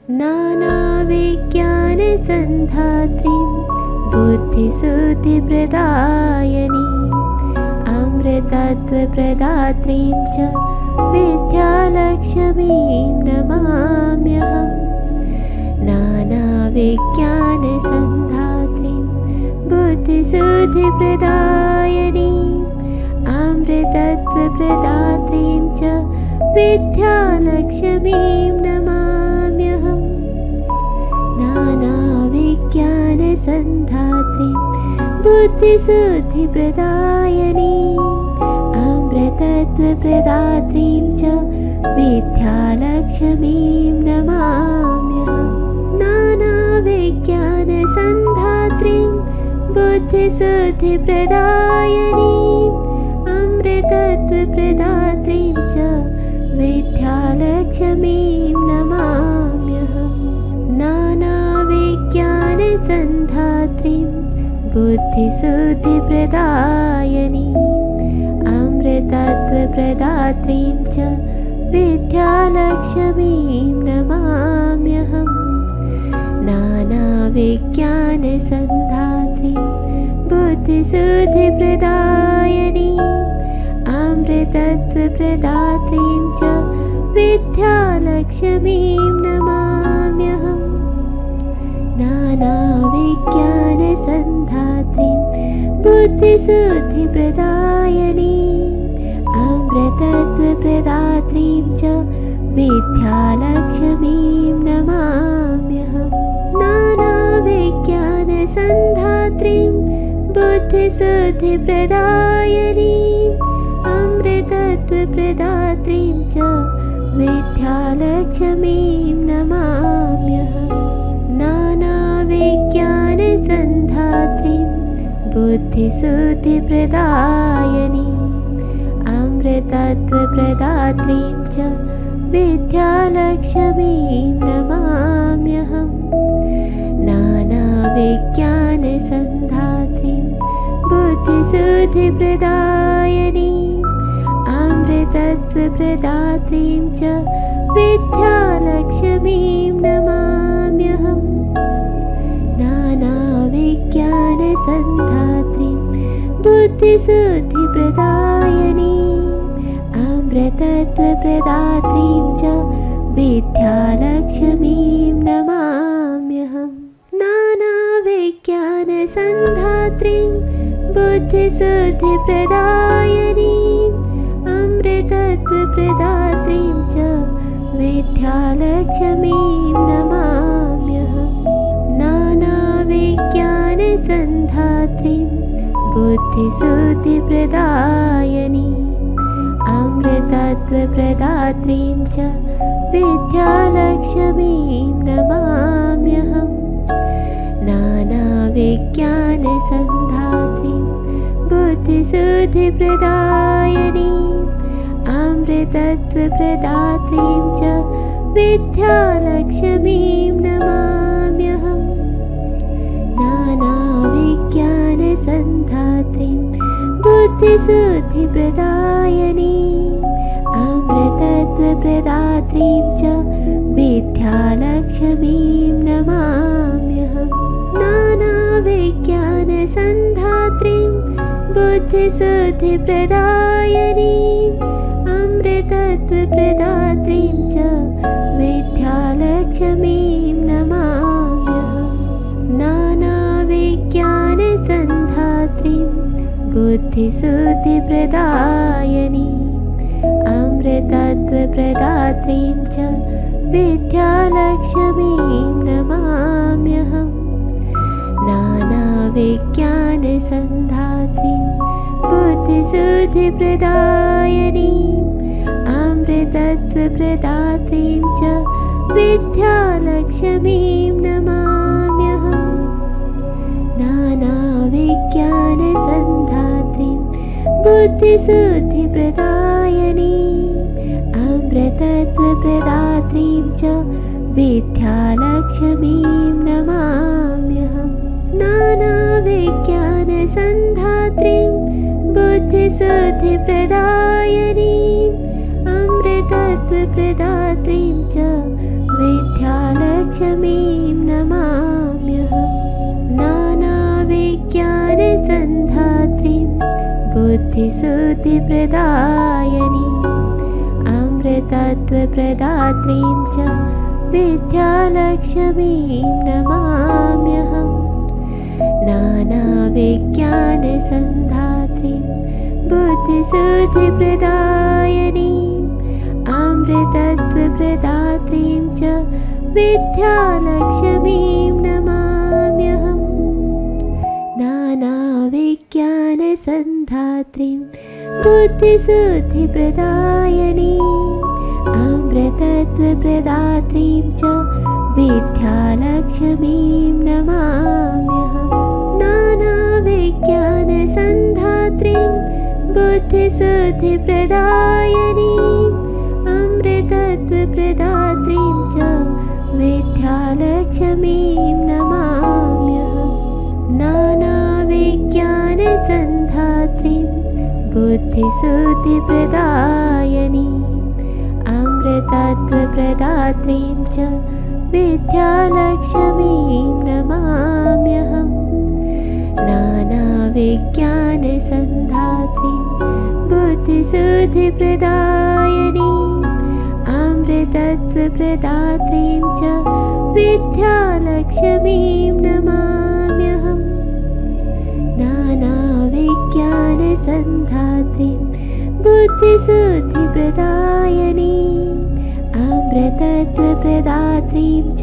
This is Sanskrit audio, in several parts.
नानाविज्ञानसन्धात्रीं बुद्धिसुद्धिप्रदायिनीम् अमृतत्वप्रदात्रीं च विद्यालक्ष्मीं नमाम्यहम्। नानाविज्ञानसन्धात्रीं बुद्धिसुद्धिप्रदायिनीम् अमृतत्वप्रदात्रीं च विद्यालक्ष्मीं नमाम्यहम्। नानाविज्ञानसन्धात्रीं बुद्धिसुद्धिप्रदायिनीम् अमृतत्वप्रदात्रीं च विद्यालक्ष्मीं नमाम्यहम्। नानाविज्ञानसन्धात्रीं बुद्धिसुद्धिप्रदायिनीम् अमृतत्वप्रदात्रीं च विद्यालक्ष्मीं नमाम्यहम्। नानाविज्ञानसन्धात्रीं बुद्धिसुद्धिप्रदायिनीम् अमृतत्वप्रदात्रीं च विद्यालक्ष्मीं नमाम्यहम्। नानाविज्ञानसन्धात्रीं बुद्धिसुद्धिप्रदायिनीम् अमृतत्वप्रदात्रीं च विद्यालक्ष्मीं नमाम्यहम्। नानाविज्ञानसन्धात्रीं बुद्धिसुद्धिप्रदायिनीम् अमृतत्वप्रदात्रीं च विद्यालक्ष्मीं नमाम्यहम्। नानाविज्ञानसन्धात्रीं बुद्धिसुद्धिप्रदायिनीम् अमृतत्वप्रदात्रीं च विद्यालक्ष्मीं नमाम्यहम्। नानाविज्ञानसन्धात्रीं बुद्धिसुद्धिप्रदायिनीम् अमृतत्वप्रदात्रीं च विद्यालक्ष्मीं नमाम्यहम्। नानाविज्ञानसन्धात्रीं बुद्धिसुद्धिप्रदायिनीम् अमृतत्वप्रदात्रीं च विद्यालक्ष्मीं नमाम्यहम्। नानाविज्ञानसन्धात्रीं बुद्धिसुद्धिप्रदायिनीम् अमृतत्वप्रदात्रीं च विद्यालक्ष्मीं नमाम्यहम्। नानाविज्ञानसन्धात्रीं बुद्धिसुद्धिप्रदायिनीम् अमृतत्वप्रदात्रीं च विद्यालक्ष्मीं नमाम्यहम्। नानाविज्ञानसन्धात्रीं बुद्धिसुद्धिप्रदायिनीम् अमृतत्वप्रदात्रीं च विद्यालक्ष्मीं नमाम्यहम्। नानाविज्ञानसन्धात्रीं बुद्धिसुद्धिप्रदायिनीम् अमृतत्वप्रदात्रीं च विद्यालक्ष्मीं नमाम्यहम्। नानाविज्ञानसन्धात्रीं बुद्धिसुद्धिप्रदायिनीम् अमृतत्वप्रदात्रीं च विद्यालक्ष्मीं नमाम्यहम्। नानाविज्ञानसन्धात्रीं बुद्धिसुद्धिप्रदायिनीम् अमृतत्वप्रदात्रीं च विद्यालक्ष्मीं नमाम्यहम्। नानाविज्ञानसन्धात्रीं बुद्धिसुद्धिप्रदायिनीम् अमृतत्वप्रदात्रीं च विद्यालक्ष्मीं नमाम्यहम्। नानाविज्ञानसन्धात्रीं बुद्धिसुद्धिप्रदायिनीम् अमृतत्वप्रदात्रीं च विद्यालक्ष्मीं नमाम्यहम्। नानाविज्ञानसन्धात्रीं बुद्धिसुद्धिप्रदायिनीम् अमृतत्वप्रदात्रीं च विद्यालक्ष्मीं नमाम्यहम्। नानाविज्ञानसन्धात्रीं बुद्धिसुद्धिप्रदायिनीम् अमृतत्वप्रदात्रीं च विद्यालक्ष्मीं विद्यालक्ष्मीं नमाम्यहम् नानाविज्ञानसन्धात्रीं बुद्धिसुद्धिप्रदायिनीम् अमृतत्वप्रदात्रीं च विद्यालक्ष्मीं नमाम्यहम् नानाविज्ञानसन्धात्रीं बुद्धिसुद्धिप्रदायिनीम् अमृतत्वप्रदात्रीं च विद्यालक्ष्मीं नमाम्यहम् नानाविज्ञानसन्धात्रीं बुद्धिसुद्धिप्रदायिनीम् अमृतत्वप्रदात्रीं च विद्यालक्ष्मीं नमाम्यहम् नानाविज्ञानसन्धात्रीं बुद्धिसुद्धिप्रदायिनीम् अमृतत्वप्रदात्रीं च विद्यालक्ष्मीं नमाम्यहम् नानाविज्ञानसन्धात्रीं बुद्धिसुद्धिप्रदायिनीम् अमृतत्वप्रदात्रीं च विद्यालक्ष्मीं नमाम्यहम् नानाविज्ञानसन्धात्रीं बुद्धिसुद्धिप्रदायिनीम् अमृतत्वप्रदात्रीं च विद्यालक्ष्मीं नमाम्यहम् नानाविज्ञानसन्धात्रीं बुद्धिसुद्धिप्रदायिनीम् अमृतत्वप्रदात्रीं च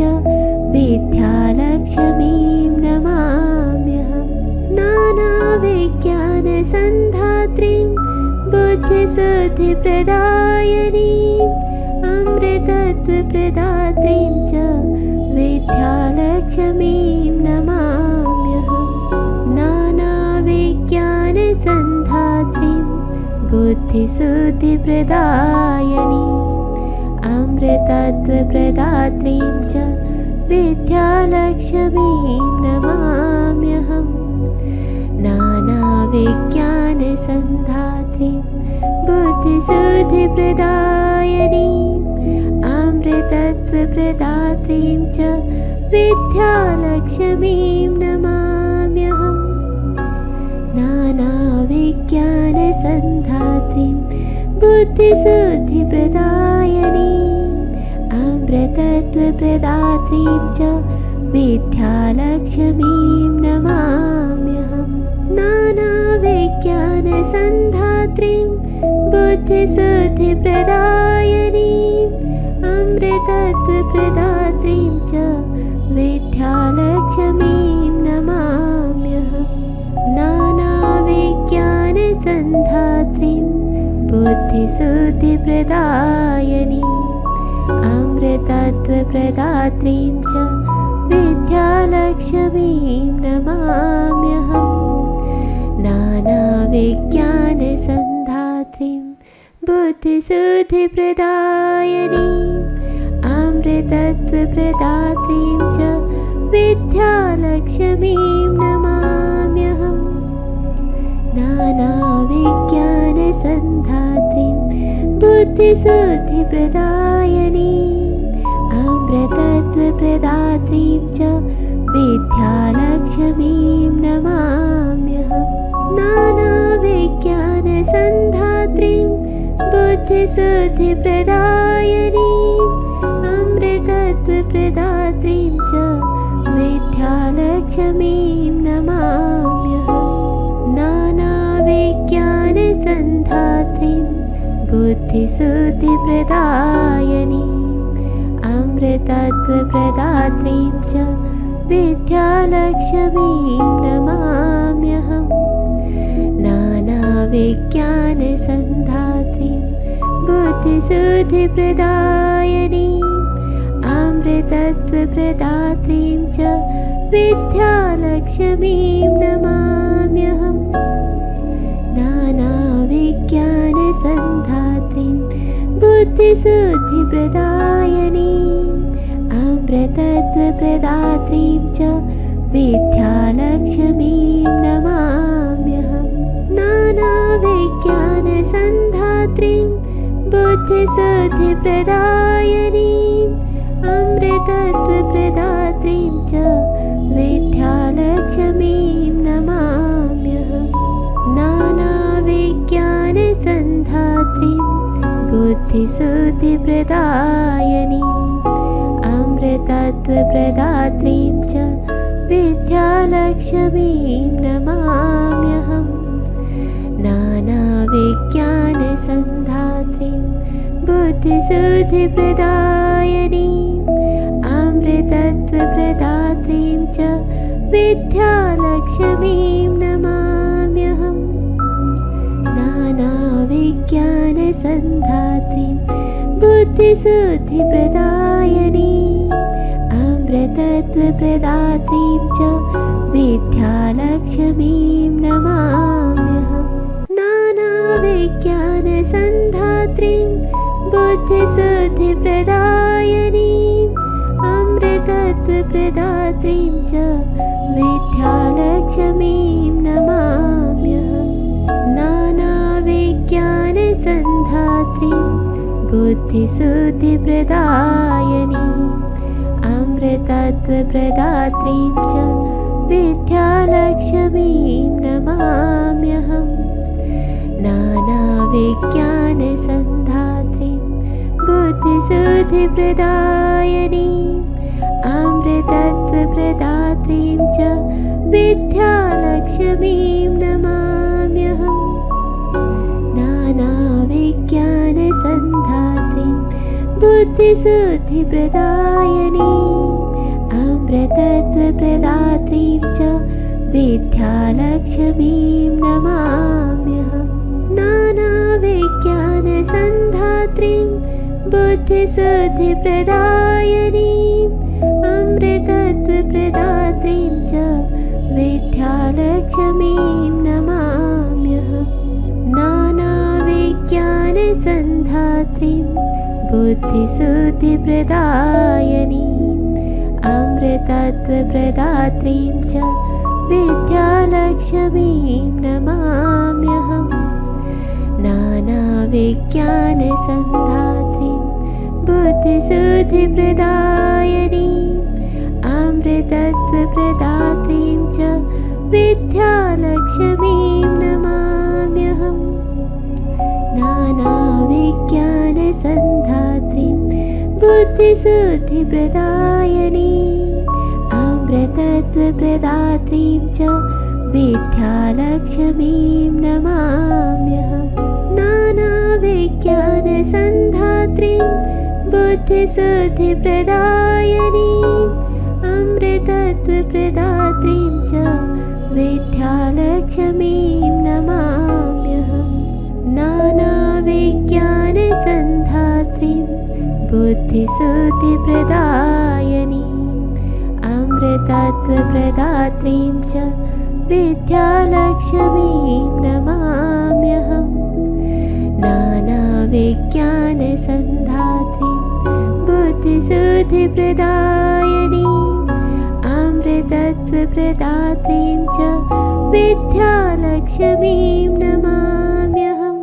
विद्यालक्ष्मीं नमाम्यहम् नानाविज्ञानसन्धात्रीं बुद्धिसुद्धिप्रदायिनीम् अमृतत्वप्रदात्रीं च विद्यालक्ष्मीं नमाम्यहम् नानाविज्ञानसन्धात्रीं बुद्धिसुद्धिप्रदायिनीम् अमृतत्वप्रदात्रीं च विद्यालक्ष्मीं नमाम्यहम् नानाविज्ञानसन्धात्रीं बुद्धिसुद्धिप्रदायिनीम् अमृतत्वप्रदात्रीं च विद्यालक्ष्मीं नमाम्यहम् नानाविज्ञानसन्धात्रीं बुद्धिसुद्धिप्रदायिनीम् अमृतत्वप्रदात्रीं च विद्यालक्ष्मीं नमाम्यहम् नानाविज्ञानसन्धात्रीं बुद्धिसुद्धिप्रदायिनीम् अमृतत्वप्रदात्रीं च विद्यालक्ष्मीं नमाम्यहम् नानाविज्ञानसन्धात्रीं बुद्धिसुद्धिप्रदायिनीम् अमृतत्वप्रदात्रीं च विद्यालक्ष्मीं नमाम्यहम् नानाविज्ञानसन्धात्रीं बुद्धिसुद्धिप्रदायिनीम् अमृतत्वप्रदात्रीं च विद्यालक्ष्मीं नमाम्यहम् नानाविज्ञानसन्धात्रीं बुद्धिसुद्धिप्रदायिनीम् अमृतत्वप्रदात्रीं च विद्यालक्ष्मीं नमाम्यहम् नानाविज्ञानसन्धात्रीं बुद्धिसुद्धिप्रदायिनीम् अमृतत्वप्रदात्रीं च विद्यालक्ष्मीं नमाम्यहम् नानाविज्ञानसन्धात्रीं बुद्धिसुद्धिप्रदायिनीम् अमृतत्वप्रदात्रीं च विद्यालक्ष्मीं नमाम्यहम् नानाविज्ञानसन्धात्रीं बुद्धिसुद्धिप्रदायिनीम् अमृतत्वप्रदात्रीं च विद्यालक्ष्मीं नमाम्यहम् नानाविज्ञानसन्धात्रीं बुद्धिसुद्धिप्रदायिनीम् अमृतत्वप्रदात्रीं च विद्यालक्ष्मीं नमाम्यहम् नानाविज्ञानसन्धात्रीं बुद्धिसुद्धिप्रदायिनीम् अमृतत्वप्रदात्रीं बुद्धिसुद्धिप्रदायिनीम् अमृतत्वप्रदात्रीं च विद्यालक्ष्मीं नमाम्यहम्। नानाविज्ञानसन्धात्रीं बुद्धिसुद्धिप्रदायिनीम् अमृतत्वप्रदात्रीं च विद्यालक्ष्मीं नमाम्यहम्। नानाविज्ञानसन्धात्रीं बुद्धिसुद्धिप्रदायिनीम् अमृतत्वप्रदात्रीं च विद्यालक्ष्मीं नमाम्यहम्। नानाविज्ञानसन्धात्रीं बुद्धिसुद्धिप्रदायिनीम् अमृतत्वप्रदात्रीं च विद्यालक्ष्मीं नमाम्यहम्। नानाविज्ञानसन्धात्रीं बुद्धिसुद्धिप्रदायिनीम् अमृतत्वप्रदात्रीं च विद्यालक्ष्मीं नमाम्यहम्। नानाविज्ञानसन्धात्रीं बुद्धिसुद्धिप्रदायिनीम् अमृतत्वप्रदात्रीं च विद्यालक्ष्मीं नमाम्यहम्। नानाविज्ञानसन्धात्रीं बुद्धिसुद्धिप्रदायिनीम् अमृतत्वप्रदात्रीं च विद्यालक्ष्मीं नमाम्यहम्। नानाविज्ञानसन्धात्रीं बुद्धिसुद्धिप्रदायिनीम् अमृतत्वप्रदात्रीं च विद्यालक्ष्मीं नमाम्यहम्। नानाविज्ञानसन्धात्रीं बुद्धिसुद्धिप्रदायिनीम् अमृतत्वप्रदात्रीं च विद्यालक्ष्मीं नमाम्यहम्। नानाविज्ञानसन्धात्रीं बुद्धिसुद्धिप्रदायिनीम् अमृतत्वप्रदात्रीं च विद्यालक्ष्मीं नमाम्यहम्। नानाविज्ञानसन्धात्रीं बुद्धिसुद्धिप्रदायिनीम् अमृतत्वप्रदात्रीं च विद्यालक्ष्मीं नमाम्यहम्। नानाविज्ञानसन्धात्रीं बुद्धिसुद्धिप्रदायिनीम् अमृतत्वप्रदात्रीं च विद्यालक्ष्मीं नमाम्यहम्। नानाविज्ञानसन्धात्रीं बुद्धिसुद्धिप्रदायिनीम् अमृतत्वप्रदात्रीं च विद्यालक्ष्मीं नमाम्यहम्। नानाविज्ञानसन्धात्रीं बुद्धिसुद्धिप्रदायिनीम् अमृतत्वप्रदात्रीं च विद्यालक्ष्मीं नमाम्यहम्।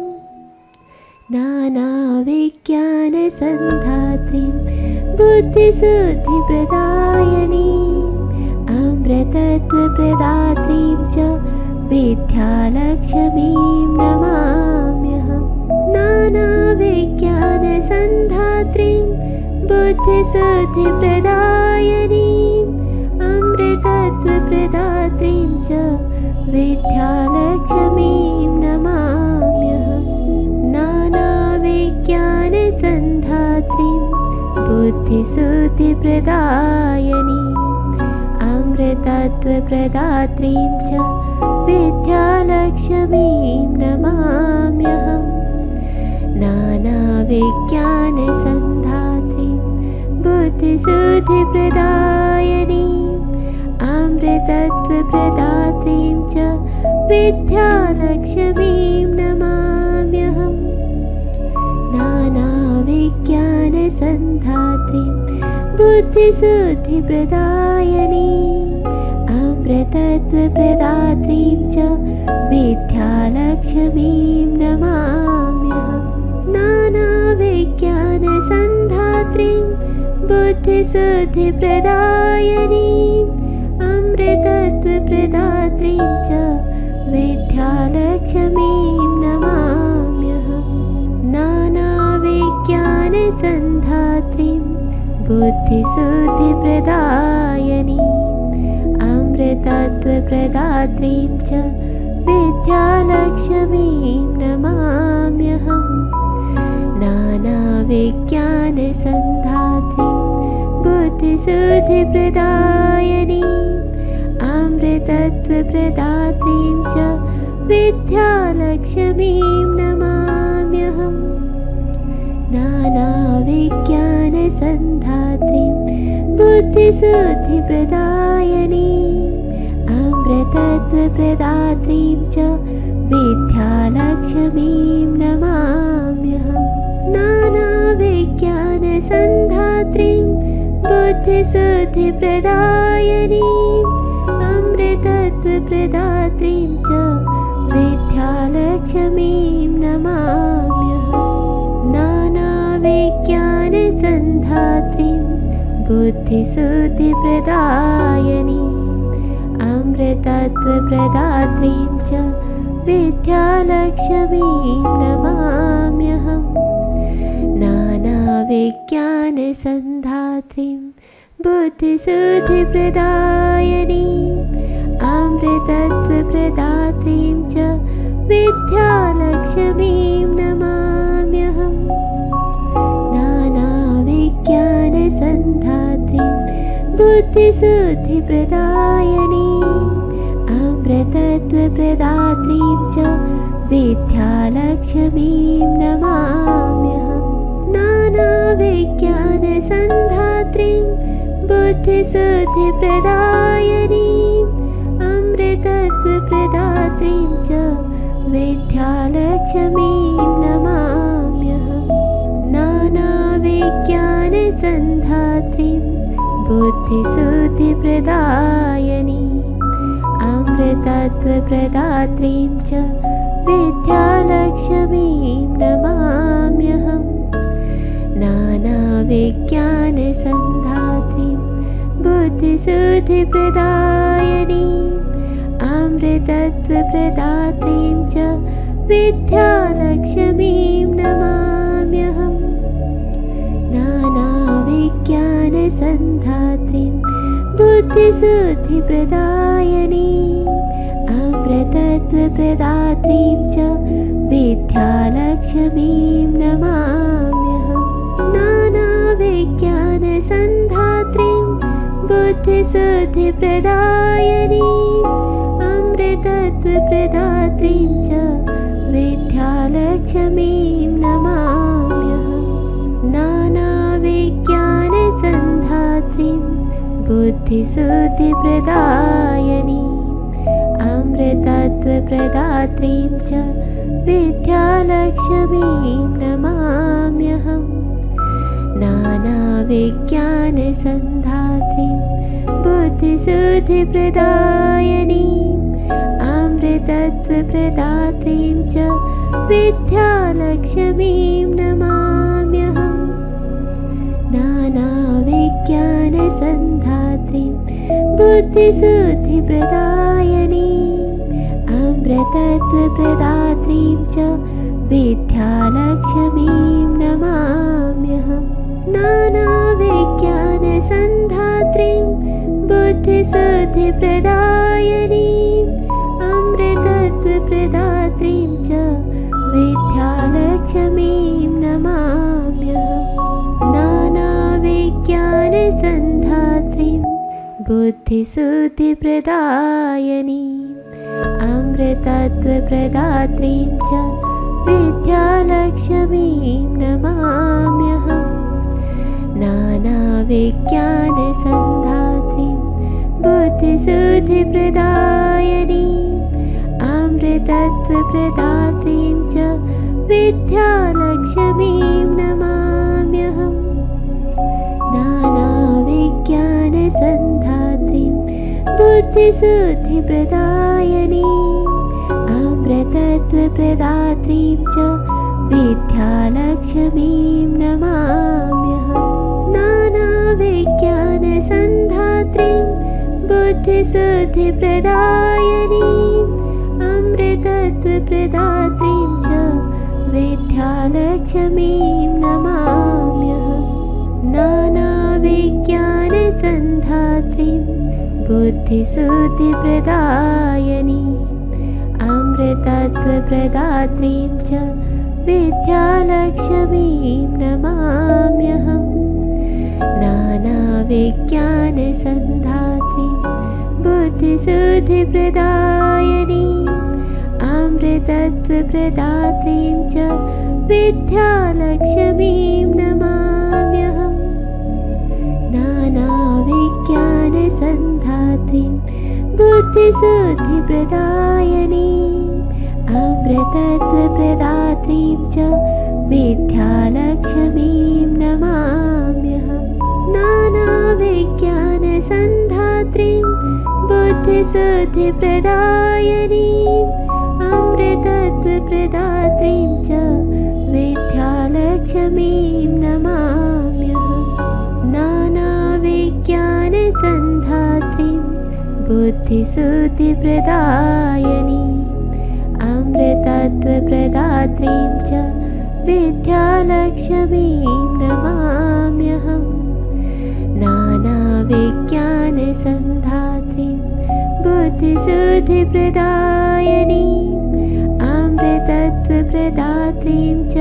नानाविज्ञानसन्धात्रीं बुद्धिसुद्धिप्रदायिनीम् अमृतत्वप्रदात्रीं च विद्यालक्ष्मीं नमाम्यहम्। नानाविज्ञानसन्धात्रीं बुद्धिसुद्धिप्रदायिनीम् अमृतत्वप्रदात्रीं च विद्यालक्ष्मीं नमाम्यहम्। नानाविज्ञानसन्धात्रीं बुद्धिसुद्धिप्रदायिनीम् अमृतत्वप्रदात्रीं च विद्यालक्ष्मीं नमाम्यहम्। नानाविज्ञानसन्धात्रीं बुद्धिसुद्धिप्रदायिनीम् अमृतत्वप्रदात्रीं च विद्यालक्ष्मीं नमाम्यहम्। नानाविज्ञानसन्धात्रीं बुद्धिसुद्धिप्रदायिनीम् अमृतत्वप्रदात्रीं च विद्यालक्ष्मीं नमाम्यहम्। नानाविज्ञानसन्धात्रीं बुद्धिसुद्धिप्रदायिनीम् अमृतत्वप्रदात्रीं च विद्यालक्ष्मीं नमाम्यहम्। नानाविज्ञानसन्धात्रीं ज्ञानसन्धात्रीं बुद्धिसुद्धिप्रदायिनीम् अमृतत्वप्रदात्रीं च विद्यालक्ष्मीं नमाम्यहम्। नानाविज्ञानसन्धात्रीं बुद्धिसुद्धिप्रदायिनीम् अमृतत्वप्रदात्रीं च विद्यालक्ष्मीं नमाम्यहम्। नानाविज्ञानसन्धात्रीं बुद्धिसुद्धिप्रदायिनीम् अमृतत्वप्रदात्रीं च विद्यालक्ष्मीं नमाम्यहम्। नानाविज्ञानसन्धात्रीं बुद्धिसुद्धिप्रदायिनीम् अमृतत्वप्रदात्रीं च विद्यालक्ष्मीं नमाम्यहम्। नानाविज्ञानसन्धात्रीं बुद्धिसुद्धिप्रदायिनीम् अमृतत्वप्रदात्रीं च विद्यालक्ष्मीं नमाम्यहम्। नानाविज्ञानसन्धात्रीं बुद्धिसुद्धिप्रदायिनीम् अमृतत्वप्रदात्रीं च विद्यालक्ष्मीं नमाम्यहम्। नानाविज्ञानसन्धात्रीं बुद्धिसुद्धिप्रदायिनीम् अमृतत्वप्रदात्रीं च विद्यालक्ष्मीं नमाम्यहम्। नानाविज्ञानसन्धात्रीं बुद्धिसुद्धिप्रदायिनीम् अमृतत्वप्रदात्रीं च विद्यालक्ष्मीं नमाम्यहम्। नानाविज्ञानसन्धात्रीं बुद्धिसुद्धिप्रदायिनीम् अमृतत्वप्रदात्रीं च विद्यालक्ष्मीं नमाम्यहम्। नानाविज्ञानसन्धात्रीं बुद्धिसुद्धिप्रदायिनीम् अमृतत्वप्रदात्रीं च विद्यालक्ष्मीं नमाम्यहम्। नानाविज्ञानसन्धात्रीं बुद्धिसुद्धिप्रदायिनीम् अमृतत्वप्रदात्रीं च विद्यालक्ष्मीं नमाम्यहम्। नानाविज्ञानसन्धात्रीं बुद्धिसुद्धिप्रदायिनीम् अमृतत्वप्रदात्रीं च विद्यालक्ष्मीं नमाम्यहम्। नानाविज्ञानसन्धात्रीं बुद्धिसुद्धिप्रदायिनीम् अमृतत्वप्रदात्रीं च विद्यालक्ष्मीं नमाम्यहम्। नानाविज्ञानसन्धात्रीं बुद्धिसुद्धिप्रदायिनीम् अमृतत्वप्रदात्रीं च विद्यालक्ष्मीं नमाम्यहम्। नानाविज्ञानसन्धात्रीं बुद्धिसुद्धिप्रदायिनीम् अमृतत्वप्रदात्रीं च विद्यालक्ष्मीं नमाम्यहम्। नानाविज्ञानसन्धात्रीं बुद्धिसुद्धिप्रदायिनीम् अमृतत्वप्रदात्रीं च विद्यालक्ष्मीं नमाम्यहम्। नानाविज्ञानसन्धात्रीं बुद्धिसुद्धिप्रदायिनीम् अमृतत्वप्रदात्रीं च विद्यालक्ष्मीं नमाम्यहम्। नानाविज्ञानसन्धात्रीं बुद्धिसुद्धिप्रदायिनीम् अमृतत्वप्रदात्रीं च विद्यालक्ष्मीं नमाम्यहम्। नानाविज्ञानसन्धात्रीं बुद्धिसुद्धिप्रदायिनीम् अमृतत्वप्रदात्रीं च विद्यालक्ष्मीं नमाम्यहम्। नानाविज्ञानसन्धात्रीं बुद्धिसुद्धिप्रदायिनीम् अमृतत्वप्रदात्रीं च विद्यालक्ष्मीं नमाम्यहम्। नानाविज्ञानसन्धात्रीं बुद्धिसुद्धिप्रदायिनीम् अमृतत्वप्रदात्रीं च विद्यालक्ष्मीं नमाम्यहम्। नानाविज्ञानसन्धात्रीं बुद्धिसुद्धिप्रदायिनीम् अमृतत्वप्रदात्रीं च विद्यालक्ष्मीं नमाम्यहम्। नानाविज्ञानसन्धात्रीं बुद्धिसुद्धिप्रदायिनीम् अमृतत्वप्रदात्रीं च विद्यालक्ष्मीं नमाम्यहम्। नानाविज्ञानसन्धात्रीं बुद्धिसुद्धिप्रदायिनीम् अमृतत्वप्रदात्रीं च विद्यालक्ष्मीं नमाम्यहम्। नानाविज्ञानसन्धात्रीं बुद्धिसुद्धिप्रदायिनीम् अमृतत्वप्रदात्रीं च विद्यालक्ष्मीं नमाम्यहम्। नानाविज्ञानसन्धात्रीं बुद्धिसुद्धिप्रदायिनीम् अमृतत्वप्रदात्रीं च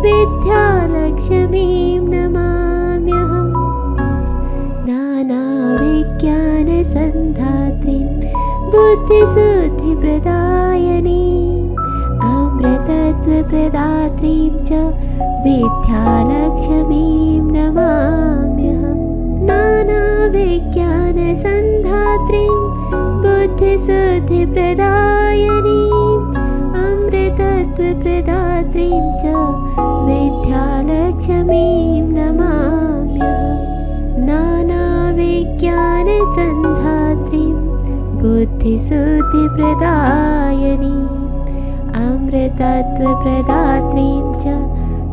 विद्यालक्ष्मीं नमाम्यहम्। नानाविज्ञानसन्धात्रीं बुद्धिसुद्धिप्रदायिनीम् अमृतत्वप्रदात्रीं च विद्यालक्ष्मीं नमाम्यहम्। नानाविज्ञानसन्धात्रीं बुद्धिसुद्धिप्रदायिनीम् अमृतत्वप्रदात्रीं च विद्यालक्ष्मीं नमाम्यहम्। नानाविज्ञानसन्धात्रीं बुद्धिसुद्धिप्रदायिनीम् अमृतत्वप्रदात्रीं च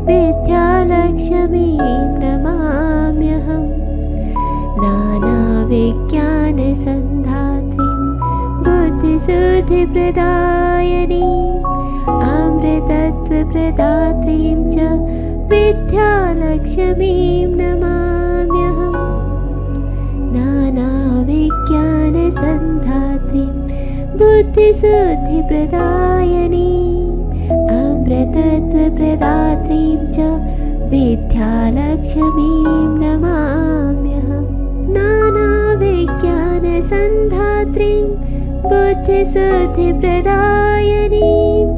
विद्यालक्ष्मीं नमाम्यहम्। नानाविज्ञानसन्धात्रीं बुद्धिसुद्धिप्रदायिनीम् अमृतत्वप्रदात्रीं च विद्यालक्ष्मीं नमाम्यहम्। नानाविज्ञानसन्धात्रीं बुद्धिसुद्धिप्रदायिनीम् अमृतत्वप्रदात्रीं च विद्यालक्ष्मीं नमाम्यहम्। नानाविज्ञानसन्धात्रीं बुद्धिसुद्धिप्रदायिनीम्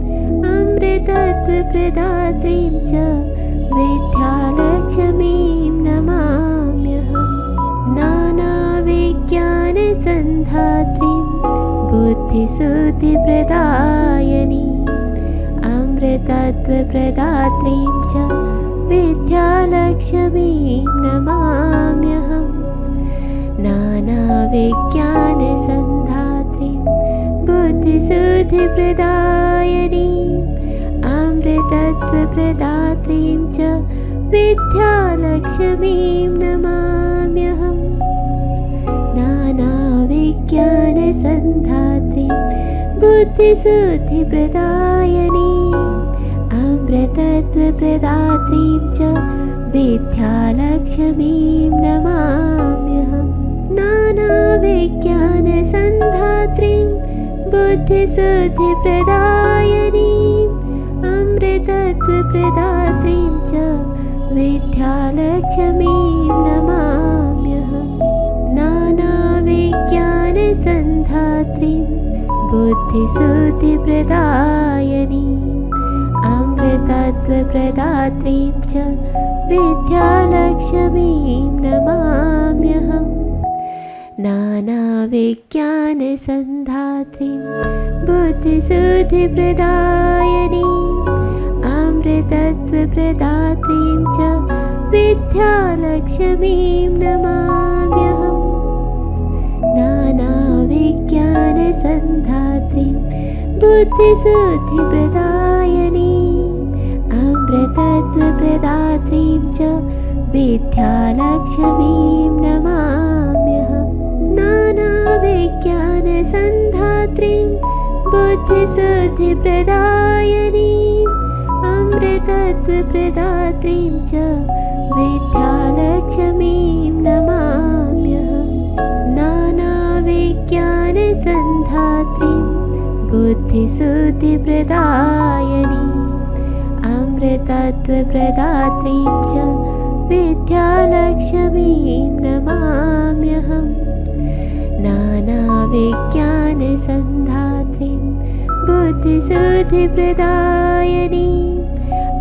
अमृतत्वप्रदात्रीं च विद्यालक्ष्मीं नमाम्यहम्। नानाविज्ञानसन्धात्रीं बुद्धिसुद्धिप्रदायिनीम् अमृतत्वप्रदात्रीं च विद्यालक्ष्मीं नमाम्यहम्। नानाविज्ञानसन्धात्रीं बुद्धिसुद्धिप्रदायिनीम् अमृतत्वप्रदात्रीं च विद्यालक्ष्मीं नमाम्यहम्। नानाविज्ञानसन्धात्रीं बुद्धिसुद्धिप्रदायिनीम् अमृतत्वप्रदात्रीं च विद्यालक्ष्मीं नमाम्यहम्। नानाविज्ञानसन्धात्रीं बुद्धिसुद्धिप्रदायिनीम् अमृतत्वप्रदात्रीं च विद्यालक्ष्मीं नमाम्यहम्। नानाविज्ञानसन्धात्रीं बुद्धिसुद्धिप्रदायिनीम् अमृतत्वप्रदात्रीं च विद्यालक्ष्मीं नमाम्यहम्। नानाविज्ञानसन्धात्रीं बुद्धिसुद्धिप्रदायिनीम् अमृतत्वप्रदात्रीं च विद्यालक्ष्मीं नमाम्यहम्। नानाविज्ञानसन्धात्रीं बुद्धिसुद्धिप्रदायिनीम् अमृतत्वप्रदात्रीं च विद्यालक्ष्मीं नमाम्यहम्। नानाविज्ञानसन्धात्रीं बुद्धिसुद्धिप्रदायिनीम् अमृतत्वप्रदात्रीं च विद्यालक्ष्मीं नमाम्यहम्। नानाविज्ञानसन्धात्रीं बुद्धिसुद्धिप्रदायिनीम् अमृतत्वप्रदात्रीं च विद्यालक्ष्मीं नमाम्यहम्। नानाविज्ञानसन्धात्रीं बुद्धिसुद्धिप्रदायिनीम्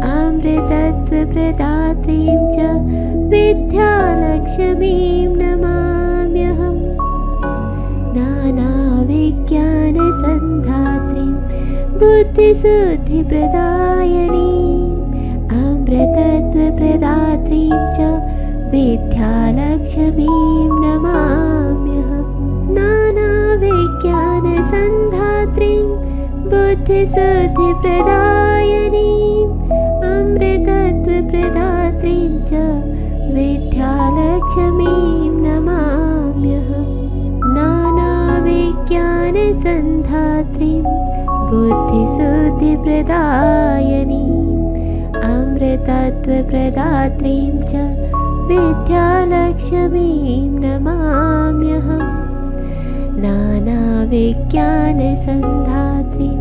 अमृतत्वप्रदात्रीं च विद्यालक्ष्मीं नमाम्यहम्। नानाविज्ञानसन्धात्रीं बुद्धिसुद्धिप्रदायिनीम् अमृतत्वप्रदात्रीं च विद्यालक्ष्मीं नमाम्यहम्। नानाविज्ञानसन्धात्रीं बुद्धिसुद्धिप्रदायिनीम् अमृतत्वप्रदात्रीं च विद्यालक्ष्मीं नमाम्यहम्। नानाविज्ञानसन्धात्रीं बुद्धिसुद्धिप्रदायिनीम् अमृतत्वप्रदात्रीं च विद्यालक्ष्मीं नमाम्यहम्। नानाविज्ञानसन्धात्रीं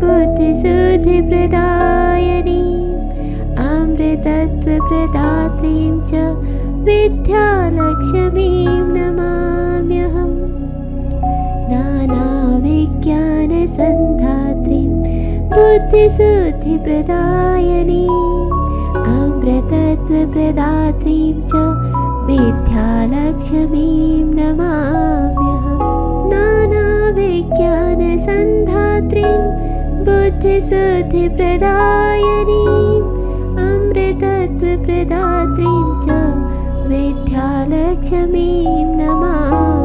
बुद्धिसुद्धिप्रदायिनीम् अमृतत्वप्रदात्रीं च विद्यालक्ष्मीं नमाम्यहम्। नानाविज्ञानसन्धात्रीं बुद्धिसुद्धिप्रदायिनीम् अमृतत्वप्रदात्रीं च विद्यालक्ष्मीं नमाम्यहम्। नानाविज्ञानसन्धात्रीं बुद्धिसुद्धिप्रदायिनीम् अमृतत्वप्रदात्रीं च विद्यालक्ष्मीं नमाम्यहम्।